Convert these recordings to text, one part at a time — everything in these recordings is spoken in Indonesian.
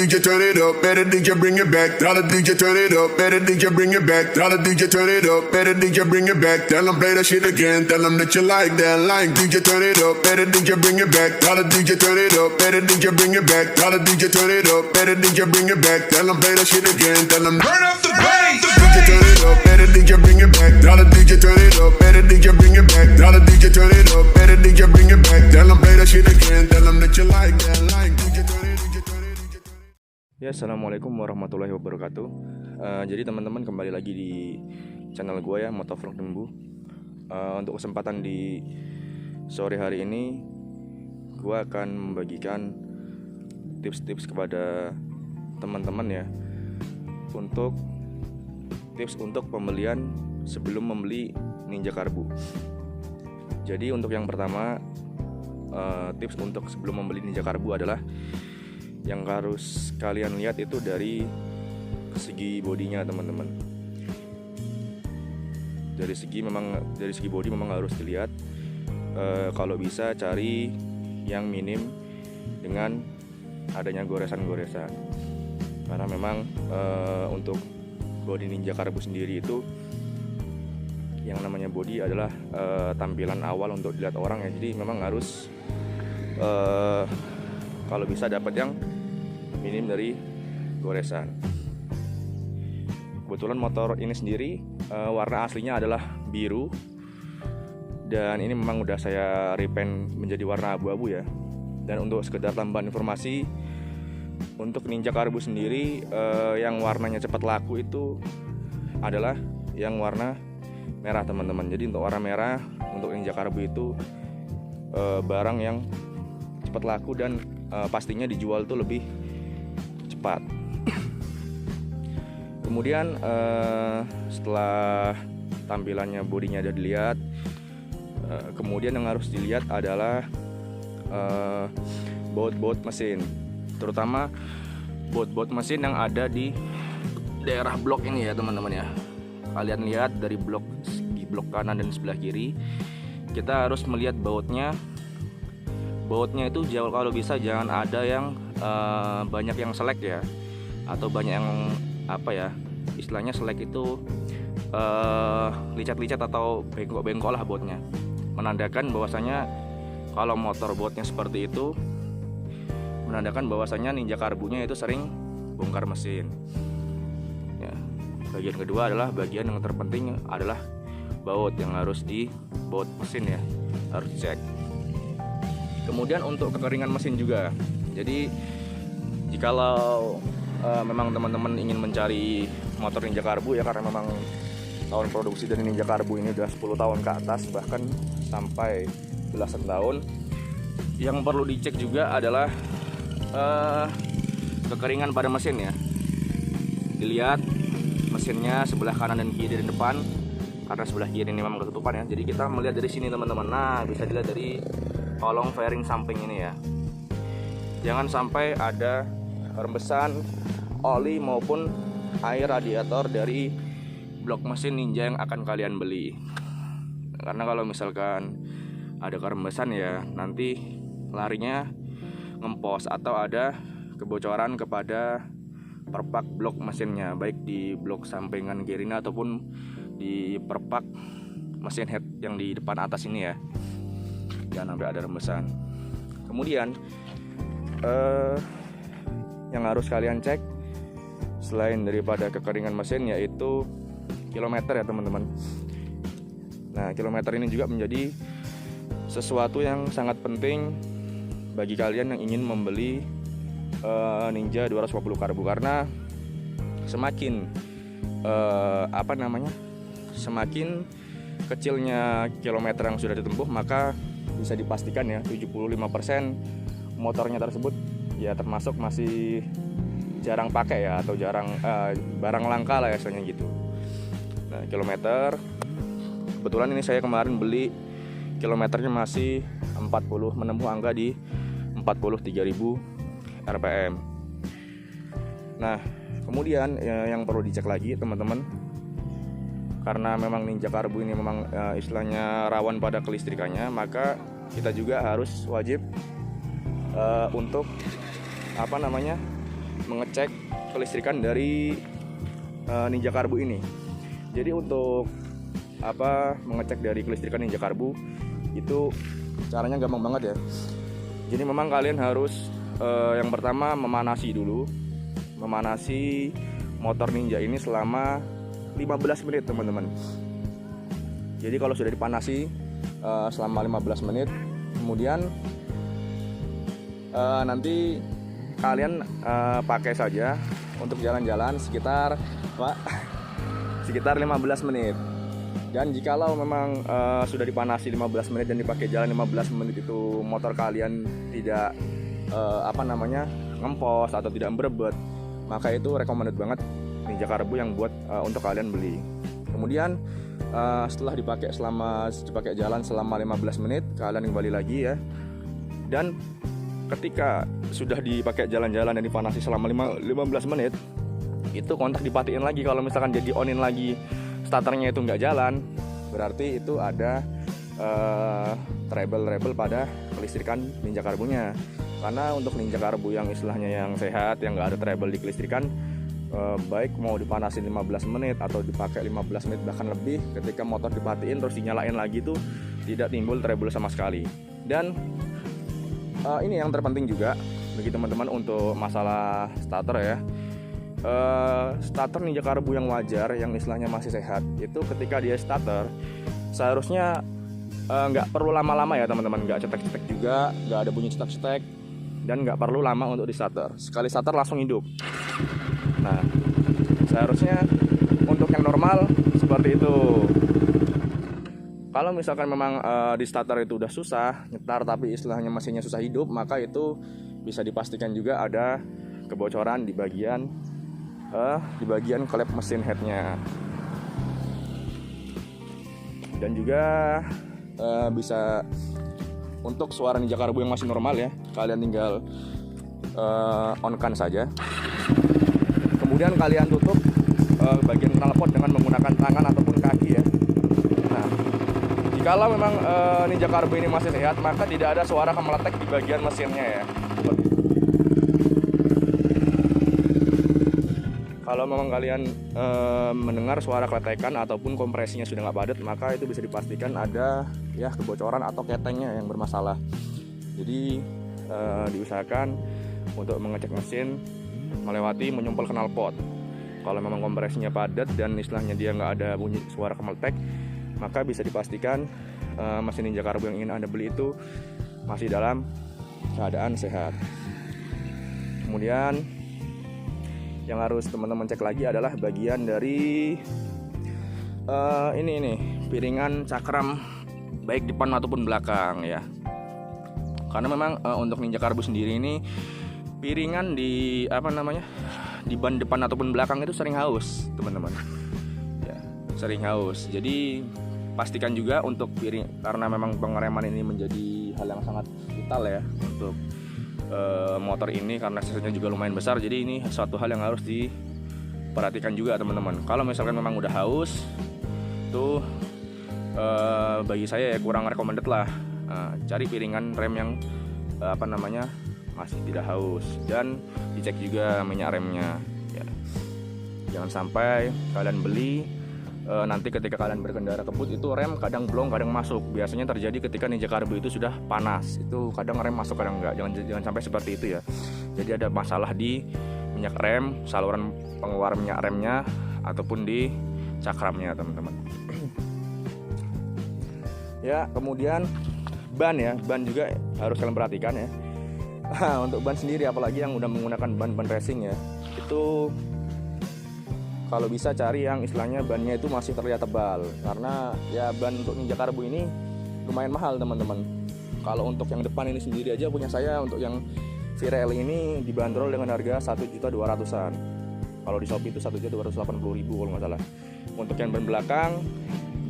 DJ turn it up, better DJ bring it back. Tell the DJ turn it up, better DJ bring it back. Tell the DJ turn it up, better DJ bring it back. Tell them play that shit again, tell them that you like that. Like DJ turn it up, better DJ bring it back. Tell the DJ turn it up, better DJ bring it back. Tell the DJ turn it up, better DJ bring it back. Tell them play that shit again, tell them turn up the bass. DJ turn it up, better DJ bring it back. Tell the DJ turn it up, better DJ bring it back. Tell the DJ turn it up, better DJ bring it back. Tell them play that shit again, tell them that you like that. Like DJ turn it, DJ turn it, DJ turn it. Ya, assalamualaikum warahmatullahi wabarakatuh. Jadi teman-teman kembali lagi di channel gue ya, Motovlog Dembu. Untuk kesempatan di sore hari ini, gue akan membagikan tips-tips kepada teman-teman ya, untuk tips untuk pembelian sebelum membeli Ninja Karbu. Jadi untuk yang pertama, tips untuk sebelum membeli Ninja Karbu adalah yang harus kalian lihat itu dari segi bodinya teman-teman. Dari segi bodi memang harus dilihat. Kalau bisa cari yang minim dengan adanya goresan-goresan. Karena memang untuk bodi Ninja Karbu sendiri itu, yang namanya bodi adalah tampilan awal untuk dilihat orang ya. Jadi memang harus kalau bisa dapat yang minim dari goresan. Kebetulan motor ini sendiri warna aslinya adalah biru, dan ini memang udah saya repaint menjadi warna abu-abu ya. Dan untuk sekedar tambahan informasi, untuk Ninja Karbu sendiri yang warnanya cepat laku itu adalah yang warna merah teman-teman. Jadi untuk warna merah untuk Ninja Karbu itu barang yang cepat laku dan pastinya dijual tuh lebih cepat. Kemudian setelah tampilannya, bodinya udah dilihat, kemudian yang harus dilihat adalah baut mesin, terutama baut mesin yang ada di daerah blok ini ya teman-teman ya. Kalian lihat dari di blok kanan dan sebelah kiri, kita harus melihat bautnya itu kalau bisa jangan ada yang banyak yang selek ya, atau banyak yang istilahnya selek itu licat-licat atau bengkok-bengkok lah bautnya, menandakan bahwasanya kalau motor bautnya seperti itu menandakan bahwasanya Ninja Karbunya itu sering bongkar mesin ya. Bagian kedua adalah bagian yang terpenting adalah baut yang harus di baut mesin ya, harus dicek. Kemudian untuk kekeringan mesin juga. Jadi jikalau memang teman-teman ingin mencari motor Ninja Karbu ya, karena memang tahun produksi dari Ninja Karbu ini udah 10 tahun ke atas, bahkan sampai belasan tahun. Yang perlu dicek juga adalah kekeringan pada mesin ya. Dilihat mesinnya sebelah kanan dan kiri dan depan, karena sebelah kiri ini memang ketutupan ya. Jadi kita melihat dari sini teman-teman. Nah, bisa dilihat dari kolong fairing samping ini ya. Jangan sampai ada rembesan oli maupun air radiator dari blok mesin Ninja yang akan kalian beli. Karena kalau misalkan ada kerembesan ya, nanti larinya ngempos atau ada kebocoran kepada perpak blok mesinnya, baik di blok sampingan kirinya ataupun di perpak mesin head yang di depan atas ini ya. Jangan sampai ada rembesan. Kemudian yang harus kalian cek selain daripada kekeringan mesin yaitu kilometer ya teman-teman. Nah, kilometer ini juga menjadi sesuatu yang sangat penting bagi kalian yang ingin membeli Ninja 250 Karbu, karena semakin semakin kecilnya kilometer yang sudah ditempuh, maka bisa dipastikan ya 75% motornya tersebut ya termasuk masih jarang pakai ya, atau jarang barang langka lah ya istilahnya gitu. Nah, kilometer kebetulan ini saya kemarin beli kilometernya masih 40, menempuh angka di 43.000 rpm. Nah, kemudian yang perlu dicek lagi teman-teman, karena memang Ninja Karbu ini memang istilahnya rawan pada kelistrikannya, maka kita juga harus wajib untuk mengecek kelistrikan dari Ninja Karbu ini. Jadi untuk mengecek dari kelistrikan Ninja Karbu itu caranya gampang banget ya. Jadi memang kalian harus yang pertama memanasi dulu, memanasi motor Ninja ini selama 15 menit teman-teman. Jadi kalau sudah dipanasi selama 15 menit, kemudian nanti kalian pakai saja untuk jalan-jalan sekitar 15 menit. Dan jikalau memang sudah dipanasi 15 menit dan dipakai jalan 15 menit itu motor kalian tidak ngempos atau tidak berebut, maka itu recommended banget Ninja Karbu yang buat untuk kalian beli. Kemudian setelah dipakai jalan selama 15 menit, kalian kembali lagi ya. Dan ketika sudah dipakai jalan-jalan dan dipanasi selama 15 menit, itu kontak dipatiin lagi. Kalau misalkan jadi onin lagi, starternya itu nggak jalan, berarti itu ada trouble pada kelistrikan Ninja Karbunya. Karena untuk Ninja Karbu yang istilahnya yang sehat, yang nggak ada trouble di kelistrikan, baik mau dipanasin 15 menit atau dipakai 15 menit bahkan lebih, ketika motor dipatiin terus dinyalain lagi tuh tidak timbul trouble sama sekali. Dan ini yang terpenting juga bagi teman-teman untuk masalah starter ya. Starter Ninja Karbu yang wajar, yang istilahnya masih sehat, itu ketika dia starter seharusnya nggak perlu lama-lama ya teman-teman, nggak cetek-cetek juga, nggak ada bunyi cetek-cetek, dan nggak perlu lama untuk di starter. Sekali starter langsung hidup. Nah, seharusnya untuk yang normal seperti itu. Kalau misalkan memang di starter itu udah susah nyetar tapi istilahnya mesinnya susah hidup, maka itu bisa dipastikan juga ada kebocoran di bagian klep mesin headnya. Dan juga bisa untuk suara Ninja Karbu yang masih normal ya, kalian tinggal on-kan saja. Kemudian kalian tutup bagian knalpot dengan menggunakan tangan ataupun kaki ya. Nah, jikalau memang Ninja Karbu ini masih sehat, maka tidak ada suara kemeletek di bagian mesinnya ya. Kalau memang kalian mendengar suara keletekan ataupun kompresinya sudah nggak padat, maka itu bisa dipastikan ada ya kebocoran atau ketengnya yang bermasalah. Jadi diusahakan untuk mengecek mesin melewati menyumpel knalpot. Kalau memang kompresinya padat dan istilahnya dia nggak ada bunyi suara kemeletek, maka bisa dipastikan mesin Ninja Karbu yang ingin Anda beli itu masih dalam keadaan sehat. Kemudian yang harus teman-teman cek lagi adalah bagian dari ini piringan cakram baik depan ataupun belakang ya. Karena memang untuk Ninja Karbu sendiri ini piringan di di ban depan ataupun belakang itu sering haus teman-teman ya, sering haus. Jadi pastikan juga untuk piring, karena memang pengereman ini menjadi hal yang sangat vital ya untuk motor ini, karena cc-nya juga lumayan besar. Jadi ini suatu hal yang harus diperhatikan juga teman-teman. Kalau misalkan memang udah haus tuh bagi saya ya kurang recommended lah. Cari piringan rem yang masih tidak haus, dan dicek juga minyak remnya ya. Jangan sampai kalian beli nanti ketika kalian berkendara kebut itu rem kadang blong kadang masuk. Biasanya terjadi ketika Ninja Karbu itu sudah panas, itu kadang rem masuk kadang enggak. Jangan sampai seperti itu ya. Jadi ada masalah di minyak rem, saluran pengeluaran minyak remnya ataupun di cakramnya teman-teman. Ya, kemudian ban juga harus kalian perhatikan ya. Untuk ban sendiri, apalagi yang udah menggunakan ban racing ya, itu kalau bisa cari yang istilahnya bannya itu masih terlihat tebal, karena ya ban untuk Ninja Karbu ini lumayan mahal teman-teman. Kalau untuk yang depan ini sendiri aja punya saya, untuk yang Pirelli ini dibanderol dengan harga 1.200.000-an. Kalau di Shopee itu 1.280.000 kalau nggak salah. Untuk yang ban belakang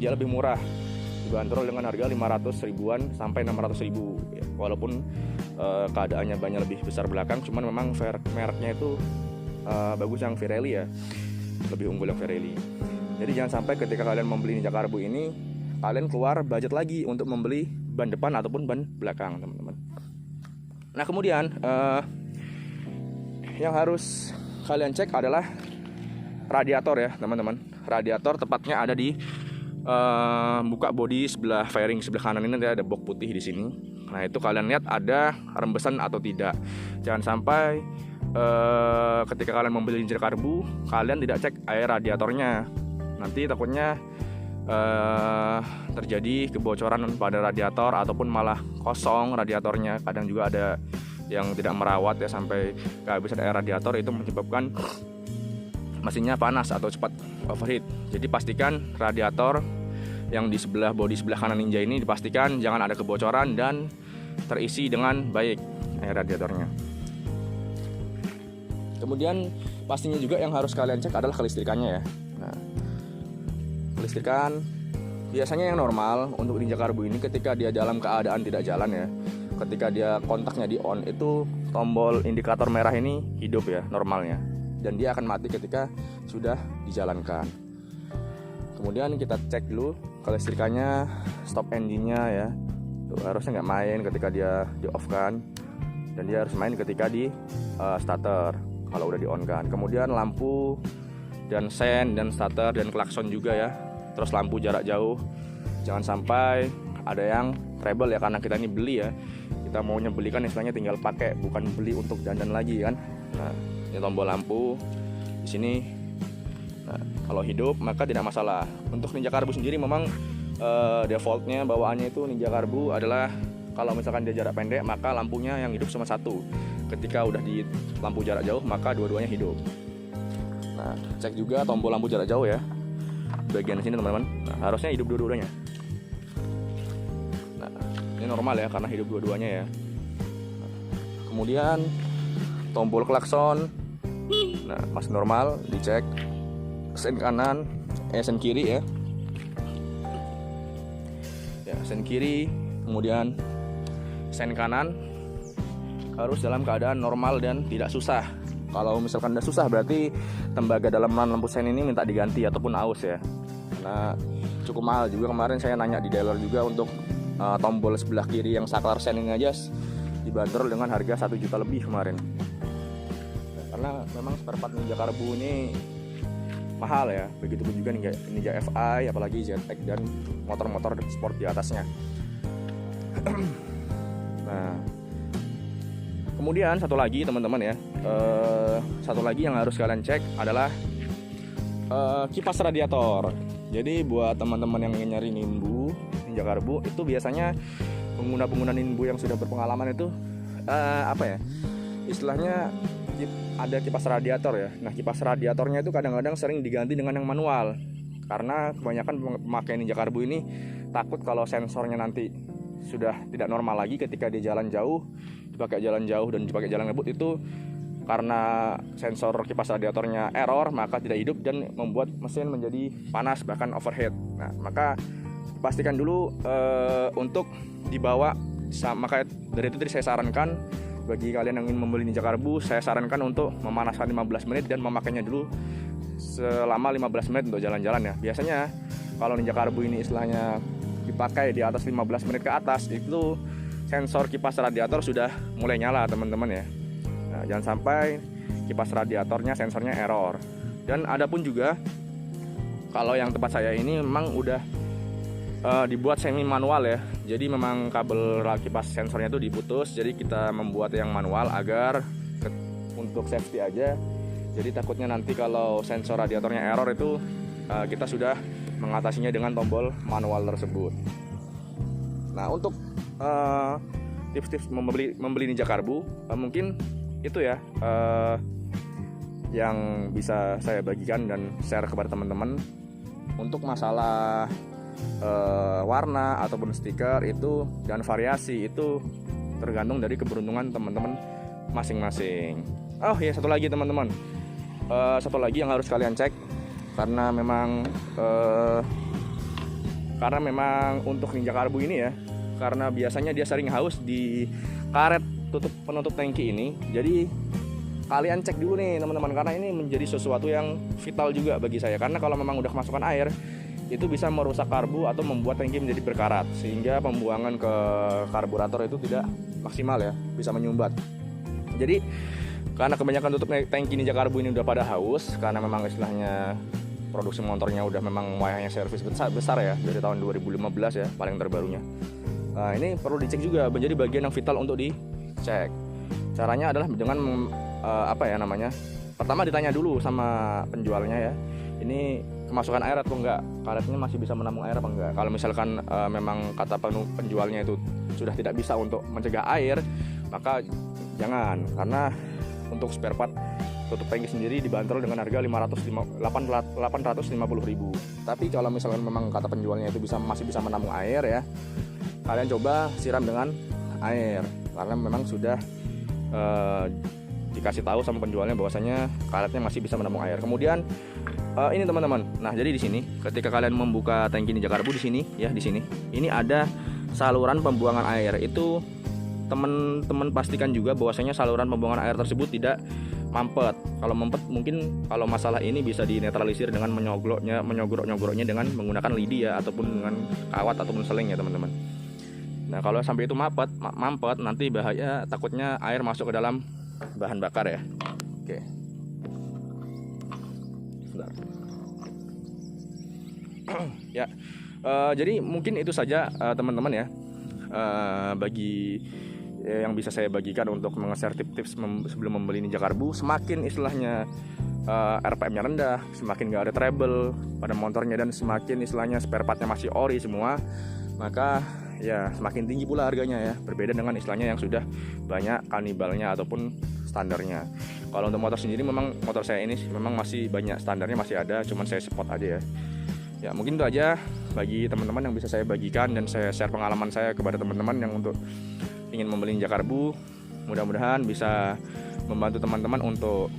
dia lebih murah, dibanderol dengan harga 500.000-an sampai 600.000 ya, walaupun keadaannya banyak lebih besar belakang, cuman memang mereknya itu bagus yang Pirelli ya, lebih unggul yang Pirelli. Jadi jangan sampai ketika kalian membeli Ninja Karbu ini kalian keluar budget lagi untuk membeli ban depan ataupun ban belakang teman-teman. Nah kemudian yang harus kalian cek adalah radiator ya teman-teman. Radiator tepatnya ada di buka bodi sebelah fairing sebelah kanan ini, ada box putih di sini. Nah itu kalian lihat ada rembesan atau tidak. Jangan sampai ketika kalian membeli injek karbu kalian tidak cek air radiatornya, nanti takutnya terjadi kebocoran pada radiator ataupun malah kosong radiatornya. Kadang juga ada yang tidak merawat ya sampai kehabisan air radiator, itu menyebabkan mesinnya panas atau cepat overheat. Jadi pastikan radiator yang di sebelah bodi sebelah kanan Ninja ini dipastikan jangan ada kebocoran dan terisi dengan baik air radiatornya. Kemudian pastinya juga yang harus kalian cek adalah kelistrikannya ya. Nah, kelistrikan biasanya yang normal untuk Ninja Karbu ini ketika dia dalam keadaan tidak jalan ya. Ketika dia kontaknya di on itu tombol indikator merah ini hidup ya normalnya, dan dia akan mati ketika sudah dijalankan. Kemudian kita cek dulu kelistrikannya, stop engine-nya ya. Tuh, harusnya nggak main ketika dia di off kan, dan dia harus main ketika di starter kalau udah di on kan. Kemudian lampu dan sen dan starter dan klakson juga ya. Terus lampu jarak jauh, jangan sampai ada yang treble ya, karena kita ini beli ya. Kita maunya beli kan istilahnya tinggal pakai, bukan beli untuk dandan lagi kan. Nah, ini tombol lampu di sini. Nah, kalau hidup maka tidak masalah. Untuk Ninja Karbu sendiri memang defaultnya bawaannya itu Ninja Karbu adalah kalau misalkan dia jarak pendek maka lampunya yang hidup cuma satu. Ketika udah di lampu jarak jauh maka dua-duanya hidup. Nah, cek juga tombol lampu jarak jauh ya. Bagian sini teman-teman. Nah, harusnya hidup dua-duanya. Nah, ini normal ya karena hidup dua-duanya ya. Kemudian tombol klakson, nah masih normal, dicek. Sen kanan, sen kiri ya. Ya, sen kiri, kemudian sen kanan harus dalam keadaan normal dan tidak susah. Kalau misalkan udah susah berarti tembaga dalam lampu sen ini minta diganti ataupun aus ya. Karena cukup mahal juga. Kemarin saya nanya di dealer juga untuk tombol sebelah kiri yang saklar sen ini aja dibanderol dengan harga 1 juta lebih kemarin. Nah, karena memang spare part Ninja Karbu ini mahal ya. Begitupun juga Ninja FI, apalagi ZX dan motor-motor sport di atasnya. Nah, kemudian satu lagi teman-teman ya, satu lagi yang harus kalian cek adalah kipas radiator. Jadi buat teman-teman yang ingin nyari Nimbu Ninja Karbu itu biasanya pengguna Nimbu yang sudah berpengalaman itu apa ya, istilahnya ada kipas radiator ya. Nah, kipas radiatornya itu kadang-kadang sering diganti dengan yang manual, karena kebanyakan pemakai Ninja Karbu ini takut kalau sensornya nanti sudah tidak normal lagi ketika dia jalan jauh, dipakai jalan jauh dan dipakai jalan ngebut, itu karena sensor kipas radiatornya error maka tidak hidup dan membuat mesin menjadi panas bahkan overheat. Nah, maka pastikan dulu untuk dibawa. Maka dari itu tadi saya sarankan bagi kalian yang ingin membeli Ninja Karbu, saya sarankan untuk memanaskan 15 menit dan memakainya dulu selama 15 menit untuk jalan-jalan ya. Biasanya kalau Ninja Karbu ini istilahnya dipakai di atas 15 menit ke atas, itu sensor kipas radiator sudah mulai nyala teman-teman ya. Nah, jangan sampai kipas radiatornya sensornya error. Dan ada pun juga kalau yang tempat saya ini memang udah dibuat semi manual ya. Jadi memang kabel kipas sensornya itu diputus. Jadi kita membuat yang manual agar untuk safety aja. Jadi takutnya nanti kalau sensor radiatornya error itu kita sudah mengatasinya dengan tombol manual tersebut. Nah, untuk tips-tips membeli Ninja Karbu mungkin itu ya yang bisa saya bagikan dan share kepada teman-teman. Untuk masalah warna ataupun stiker itu dan variasi itu tergantung dari keberuntungan teman-teman masing-masing. Oh ya, satu lagi teman-teman, satu lagi yang harus kalian cek, karena memang untuk Ninja Karbu ini ya, karena biasanya dia sering haus di karet penutup tangki ini. Jadi kalian cek dulu nih teman-teman, karena ini menjadi sesuatu yang vital juga bagi saya. Karena kalau memang udah kemasukan air, itu bisa merusak karbu atau membuat tangki menjadi berkarat, sehingga pembuangan ke karburator itu tidak maksimal ya, bisa menyumbat. Jadi Karena kebanyakan tutup tangki Ninja Karbu ini udah pada haus, karena memang istilahnya produksi motornya udah memang wayangnya servis besar ya, dari tahun 2015 ya paling terbarunya. Nah ini perlu dicek juga, menjadi bagian yang vital untuk dicek. Caranya adalah dengan pertama ditanya dulu sama penjualnya ya, ini kemasukan air atau enggak, karetnya masih bisa menampung air apa enggak. Kalau misalkan memang kata penjualnya itu sudah tidak bisa untuk mencegah air, maka jangan, karena untuk spare part tutup tangki sendiri dibanderol dengan harga 850.000. Tapi kalau misalkan memang kata penjualnya itu masih bisa menampung air ya, kalian coba siram dengan air, karena memang sudah dikasih tahu sama penjualnya bahwasanya karetnya masih bisa menampung air. Kemudian ini teman-teman, nah jadi di sini ketika kalian membuka tangki Ninja Karbu di sini ya, di sini ini ada saluran pembuangan air. Itu teman-teman pastikan juga bahwasanya saluran pembuangan air tersebut tidak mampet. Kalau mampet mungkin kalau masalah ini bisa dinetralisir dengan menyogok-nyogoknya dengan menggunakan lidi ya, ataupun dengan kawat ataupun seling ya teman-teman. Nah kalau sampai itu mampet nanti bahaya, takutnya air masuk ke dalam bahan bakar ya. Oke. Bentar. Ya. Jadi mungkin itu saja teman-teman ya. Bagi yang bisa saya bagikan untuk meng-share tips-tips sebelum membeli Ninja Karbu. Semakin istilahnya RPM-nya rendah, semakin gak ada trouble pada motornya, dan semakin istilahnya spare part-nya masih ori semua, maka ya semakin tinggi pula harganya ya. Berbeda dengan istilahnya yang sudah banyak kanibalnya ataupun standarnya. Kalau untuk motor sendiri, memang motor saya ini memang masih banyak standarnya, masih ada, cuman saya support aja ya. Ya mungkin itu aja bagi teman-teman yang bisa saya bagikan, dan saya share pengalaman saya kepada teman-teman yang untuk ingin membeli Ninja Karbu. Mudah-mudahan bisa membantu teman-teman untuk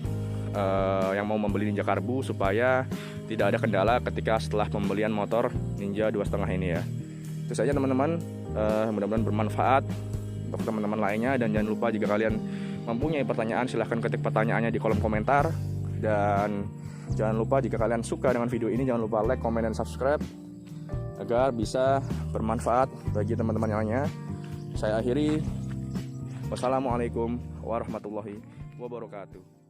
yang mau membeli Ninja Karbu, supaya tidak ada kendala ketika setelah pembelian motor Ninja 2.5 ini ya. Itu saja teman-teman, mudah-mudahan bermanfaat untuk teman-teman lainnya. Dan jangan lupa, jika kalian mempunyai pertanyaan silahkan ketik pertanyaannya di kolom komentar. Dan jangan lupa, jika kalian suka dengan video ini, jangan lupa like, komen, dan subscribe agar bisa bermanfaat bagi teman-teman yang lainnya. Saya akhiri, wassalamualaikum warahmatullahi wabarakatuh.